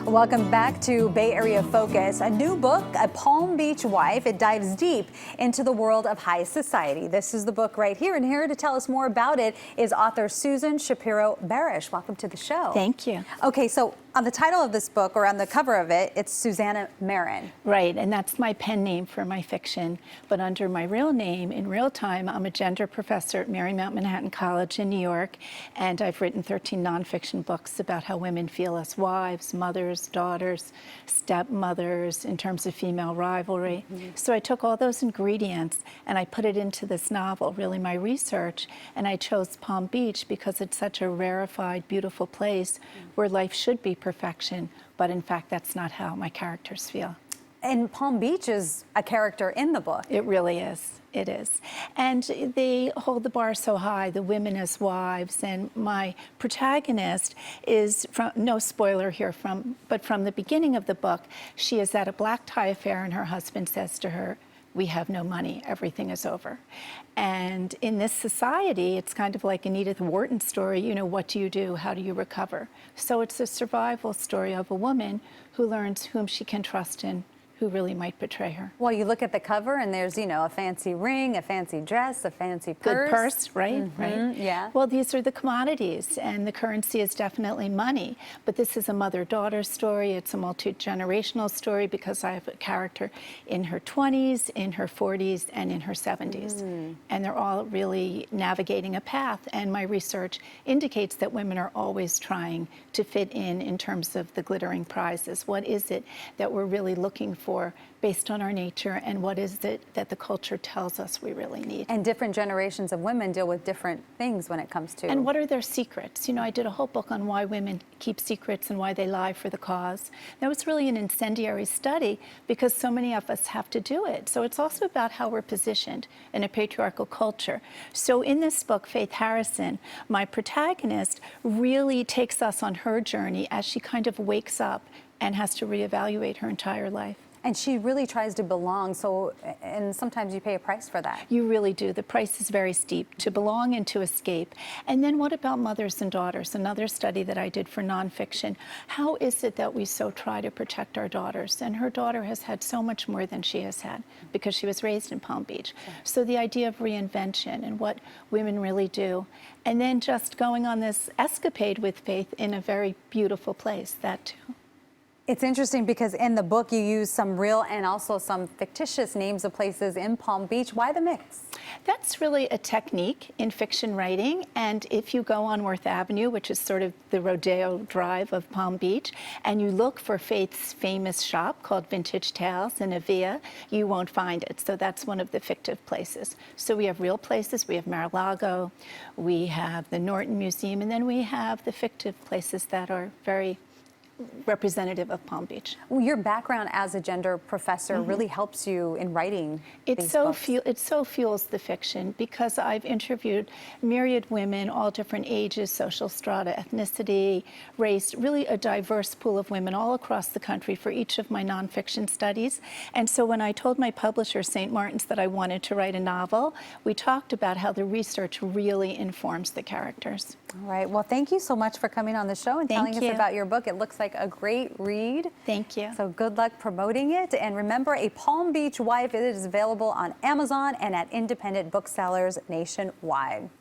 Welcome back to Bay Area Focus. A new book, A Palm Beach Wife. It dives deep into the world of high society. This is the book right here, and here to tell us more about it is author Susan Shapiro Barash. Welcome to the show. Thank you. Okay, so on the title of this book, or on the cover of it, it's Susanna Marin. Right, and that's my pen name for my fiction. But under my real name, in real time, I'm a gender professor at Marymount Manhattan College in New York, and I've written 13 nonfiction books about how women feel as wives, mothers, daughters, stepmothers, in terms of female rivalry. So I took all those ingredients and I put it into this novel, really my research, and I chose Palm Beach because it's such a rarefied, beautiful place where life should be perfection, but in fact, that's not how my characters feel. And Palm Beach is a character in the book. It really is. It is. And they hold the bar so high, the women as wives, and my protagonist is, from, no spoiler here, but from the beginning of the book, she is at a black tie affair and her husband says to her, "We have no money, everything is over." And in this society, it's kind of like an Edith Wharton story, you know, what do you do, how do you recover? So it's a survival story of a woman who learns whom she can trust in, who really might betray her. Well, you look at the cover and there's, you know, a fancy ring, a fancy dress, a fancy purse. Good purse, right? Right. Yeah. Well, these are the commodities, and the currency is definitely money. But this is a mother-daughter story. It's a multi-generational story because I have a character in her 20s, in her 40s, and in her 70s. And they're all really navigating a path. And my research indicates that women are always trying to fit in terms of the glittering prizes. What is it that we're really looking for based on our nature, and what is it that the culture tells us we really need? And different generations of women deal with different things when it comes to... And what are their secrets? You know, I did a whole book on why women keep secrets and why they lie for the cause. That was really an incendiary study because so many of us have to do it. So it's also about how we're positioned in a patriarchal culture. So in this book, Faith Harrison, my protagonist, really takes us on her journey as she kind of wakes up and has to reevaluate her entire life. And she really tries to belong, so, and sometimes you pay a price for that. You really do. The price is very steep, to belong and to escape. And then what about mothers and daughters? Another study that I did for nonfiction. How is it that we so try to protect our daughters? And her daughter has had so much more than she has had because she was raised in Palm Beach. So the idea of reinvention and what women really do. And then just going on this escapade with Faith in a very beautiful place, that too. It's interesting because in the book you use some real and also some fictitious names of places in Palm Beach. Why the mix? That's really a technique in fiction writing, and if you go on Worth Avenue, which is sort of the Rodeo Drive of Palm Beach, and you look for Faith's famous shop called Vintage Tales in Avia, you won't find it. So that's one of the fictive places. So we have real places. We have Mar-a-Lago, we have the Norton Museum, and then we have the fictive places that are very representative of Palm Beach. Well, your background as a gender professor really helps you in writing these books. It so fuels the fiction because I've interviewed myriad women, all different ages, social strata, ethnicity, race, really a diverse pool of women all across the country for each of my nonfiction studies. And so when I told my publisher, St. Martin's, that I wanted to write a novel, we talked about how the research really informs the characters. All right. Well, thank you so much for coming on the show and telling us about your book. It looks like a great read. Thank you. So good luck promoting it. And remember, A Palm Beach Wife, it is available on Amazon and at independent booksellers nationwide.